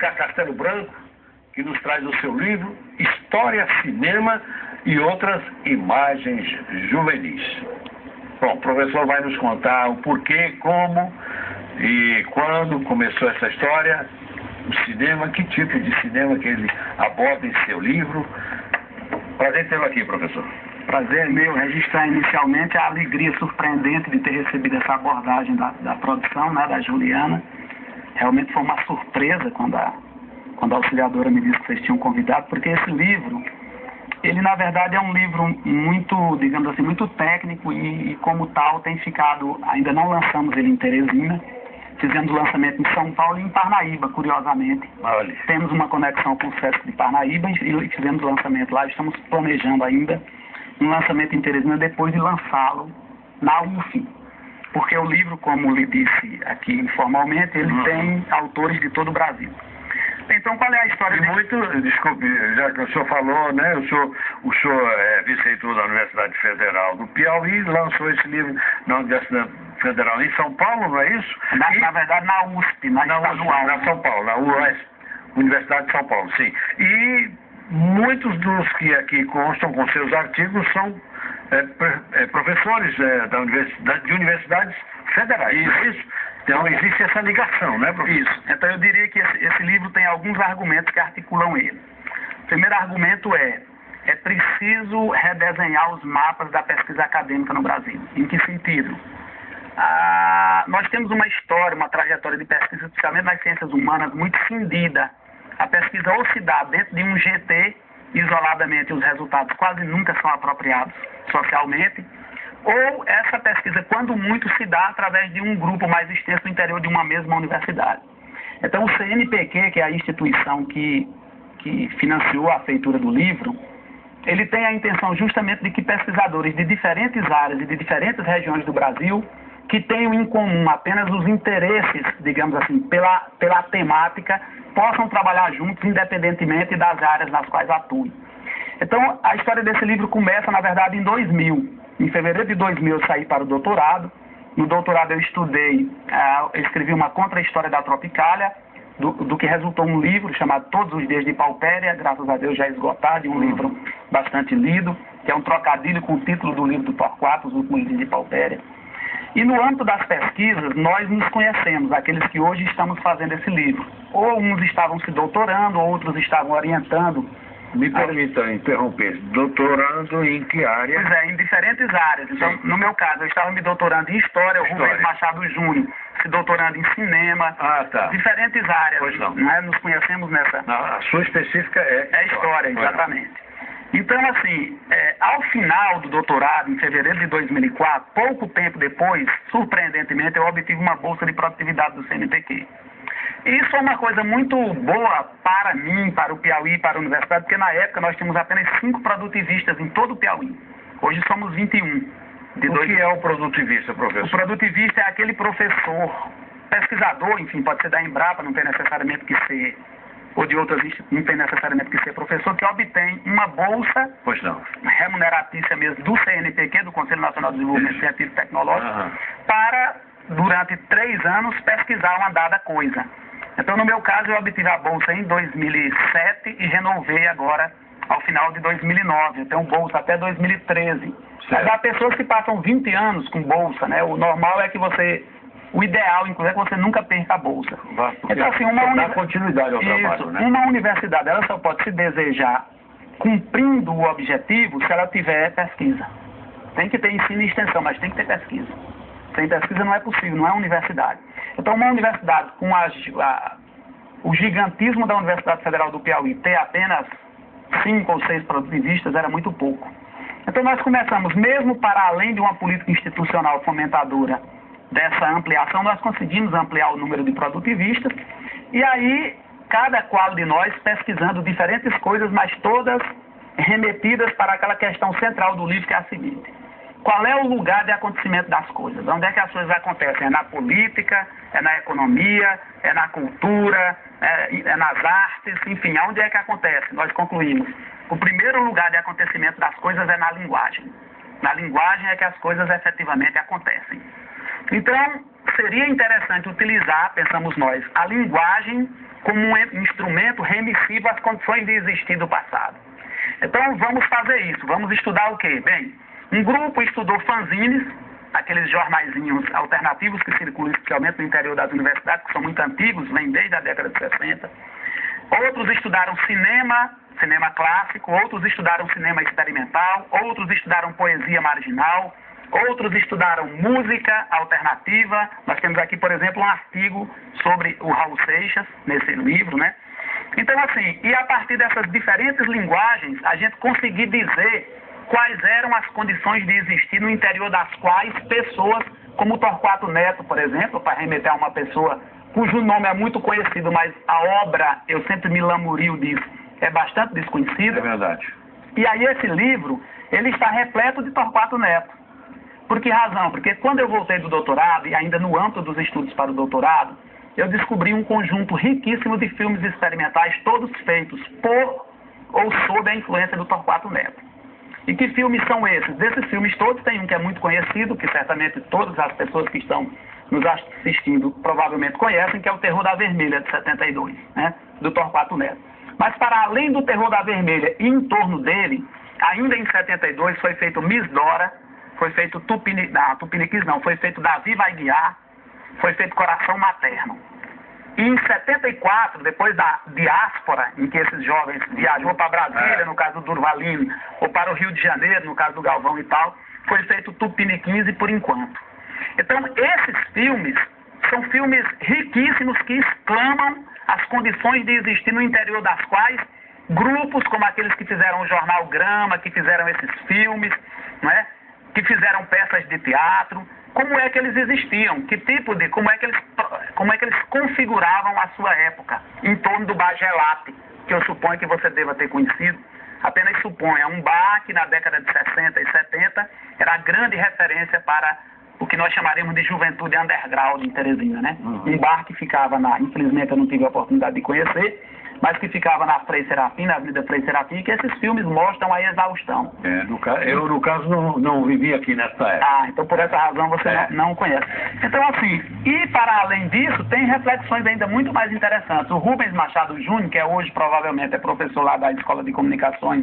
Alencar Castelo Branco, que nos traz o seu livro História, Cinema e Outras Imagens Juvenis. Bom, o professor vai nos contar o porquê, como e quando começou essa história, o cinema, que tipo de cinema que ele aborda em seu livro. Prazer tê-lo aqui, professor. Prazer meu registrar inicialmente a alegria surpreendente de ter recebido essa abordagem da produção, né, da Juliana. Realmente foi uma surpresa quando a auxiliadora me disse que vocês tinham convidado, porque esse livro, ele na verdade é um livro muito, digamos assim, muito técnico e como tal tem ficado, ainda não lançamos ele em Teresina, fizemos o lançamento em São Paulo e em Parnaíba, curiosamente. Olha. Temos uma conexão com o Sesc de Parnaíba e fizemos o lançamento lá, estamos planejando ainda um lançamento em Teresina depois de lançá-lo na UF. Porque o livro, como lhe disse aqui informalmente, ele tem autores de todo o Brasil. Então, qual é a história dele? Desculpe, já que o senhor falou, né? O senhor é vice-reitor da Universidade Federal do Piauí, lançou esse livro na Universidade Federal em São Paulo, não é isso? Na verdade, na USP, na estadual. Na São Paulo, na UES, Universidade de São Paulo, sim. E muitos dos que aqui constam com seus artigos são professores de universidades federais, é isso? Então existe essa ligação, né, professor? Isso. Então eu diria que esse livro tem alguns argumentos que articulam ele. O primeiro argumento é preciso redesenhar os mapas da pesquisa acadêmica no Brasil. Em que sentido? Nós temos uma história, uma trajetória de pesquisa, especialmente nas ciências humanas, muito cindida. A pesquisa ou se dá dentro de um GT, isoladamente, os resultados quase nunca são apropriados socialmente, ou essa pesquisa, quando muito, se dá através de um grupo mais extenso no interior de uma mesma universidade. Então, o CNPq, que é a instituição que financiou a feitura do livro, ele tem a intenção justamente de que pesquisadores de diferentes áreas e de diferentes regiões do Brasil, que tenham em comum apenas os interesses, digamos assim, pela temática, possam trabalhar juntos, independentemente das áreas nas quais atuem. Então, a história desse livro começa, na verdade, em 2000. Em fevereiro de 2000 eu saí para o doutorado. No doutorado eu escrevi uma contra-história da Tropicália, do que resultou um livro chamado Todos os Dias de Paupéria, graças a Deus já esgotado, um livro bastante lido, que é um trocadilho com o título do livro do Torquato, Os Últimos Dias de Paupéria. E no âmbito das pesquisas, nós nos conhecemos, aqueles que hoje estamos fazendo esse livro. Ou uns estavam se doutorando, outros estavam orientando. Me permita interromper, doutorando em que área? Pois em diferentes áreas. Então, no meu caso, eu estava me doutorando em História, o Rubens Machado Júnior se doutorando em Cinema, diferentes áreas. Pois não. Né? Nos conhecemos nessa... A sua específica é História, exatamente. Então, assim, ao final do doutorado, em fevereiro de 2004, pouco tempo depois, surpreendentemente, eu obtive uma bolsa de produtividade do CNPq. E isso é uma coisa muito boa para mim, para o Piauí, para a universidade, porque na época nós tínhamos apenas 5 produtivistas em todo o Piauí. Hoje somos 21. O que é o produtivista, professor? O produtivista é aquele professor, pesquisador, enfim, pode ser da Embrapa, não tem necessariamente que ser, ou de outras instituições, não tem necessariamente que ser professor, que obtém uma bolsa remuneratícia mesmo do CNPq, do Conselho Nacional de Desenvolvimento Científico e Tecnológico, para, durante 3 anos, pesquisar uma dada coisa. Então, no meu caso, eu obtive a bolsa em 2007 e renovei agora ao final de 2009. Eu tenho bolsa até 2013. Mas há pessoas que passam 20 anos com bolsa, né? O normal é que o ideal, inclusive, é que você nunca perca a bolsa. Então, assim, dá continuidade ao trabalho, né? Uma universidade, ela só pode se desejar cumprindo o objetivo se ela tiver pesquisa. Tem que ter ensino e extensão, mas tem que ter pesquisa. Sem pesquisa não é possível, não é universidade. Então, uma universidade com o gigantismo da Universidade Federal do Piauí ter apenas 5 ou 6 produtivistas era muito pouco. Então, nós começamos, mesmo para além de uma política institucional fomentadora dessa ampliação, nós conseguimos ampliar o número de produtivistas, e aí, cada qual de nós pesquisando diferentes coisas, mas todas remetidas para aquela questão central do livro, que é a seguinte: qual é o lugar de acontecimento das coisas? Onde é que as coisas acontecem? É na política, é na economia, é na cultura, é nas artes, enfim, onde é que acontece? Nós concluímos: o primeiro lugar de acontecimento das coisas é na linguagem. Na linguagem é que as coisas efetivamente acontecem. Então, seria interessante utilizar, pensamos nós, a linguagem como um instrumento remissivo às condições de existir do passado. Então, vamos fazer isso. Vamos estudar o quê? Bem, um grupo estudou fanzines, aqueles jornaizinhos alternativos que circulam especialmente no interior das universidades, que são muito antigos, vêm desde a década de 60. Outros estudaram cinema clássico, outros estudaram cinema experimental, outros estudaram poesia marginal, outros estudaram música alternativa. Nós temos aqui, por exemplo, um artigo sobre o Raul Seixas, nesse livro, né? Então, assim, e a partir dessas diferentes linguagens, a gente conseguir dizer quais eram as condições de existir no interior das quais pessoas como Torquato Neto, por exemplo, para remeter a uma pessoa cujo nome é muito conhecido, mas a obra, eu sempre me lamurio disso, é bastante desconhecida. É verdade. E aí esse livro, ele está repleto de Torquato Neto. Por que razão? Porque quando eu voltei do doutorado, e ainda no âmbito dos estudos para o doutorado, eu descobri um conjunto riquíssimo de filmes experimentais, todos feitos por ou sob a influência do Torquato Neto. E que filmes são esses? Desses filmes todos, tem um que é muito conhecido, que certamente todas as pessoas que estão nos assistindo provavelmente conhecem, que é o Terror da Vermelha, de 72, né, do Torquato Neto. Mas para além do Terror da Vermelha e em torno dele, ainda em 72 foi feito Miss Dora, foi feito Tupiniquins não, foi feito Davi Vai Guiar, foi feito Coração Materno. E em 74, depois da diáspora, em que esses jovens viajou para Brasília, no caso do Durvalini, ou para o Rio de Janeiro, no caso do Galvão e tal, foi feito Tupiniquins e Por Enquanto. Então, esses filmes são filmes riquíssimos que exclamam as condições de existir no interior das quais grupos como aqueles que fizeram o jornal Grama, que fizeram esses filmes, não é? Que fizeram peças de teatro, como é que eles existiam, como é que eles configuravam a sua época, em torno do bar Gelate, que eu suponho que você deva ter conhecido. Apenas suponha, um bar que na década de 60 e 70 era a grande referência para o que nós chamaremos de juventude underground em Teresina, né? Um bar que ficava infelizmente eu não tive a oportunidade de conhecer, mas que ficava na Frei Serafim, na Avenida Frei Serafim, que esses filmes mostram a exaustão. Eu, no caso, não vivi aqui nessa época. Então por essa razão você não conhece. Então, assim, e para além disso, tem reflexões ainda muito mais interessantes. O Rubens Machado Júnior, que hoje provavelmente é professor lá da Escola de Comunicações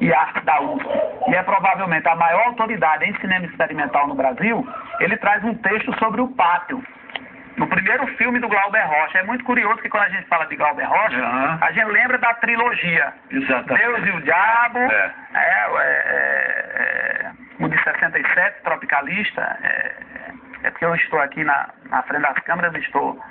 e Artes da USP, e é provavelmente a maior autoridade em cinema experimental no Brasil, ele traz um texto sobre o Pátio, no primeiro filme do Glauber Rocha. É muito curioso que quando a gente fala de Glauber Rocha, a gente lembra da trilogia. Exatamente. Deus e o Diabo, o de 67, Tropicalista, é porque eu estou aqui na frente das câmeras, estou...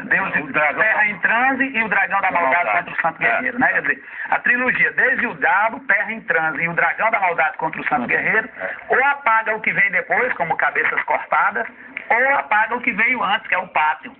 Deus e Terra em Transe e o Dragão da Maldade contra o Santo Guerreiro, né? Quer dizer, a trilogia Deus e o Diabo, Terra em Transe e o Dragão da Maldade contra o Santo Guerreiro, ou apaga o que vem depois, como Cabeças Cortadas, ou apaga o que veio antes, que é o Pátio.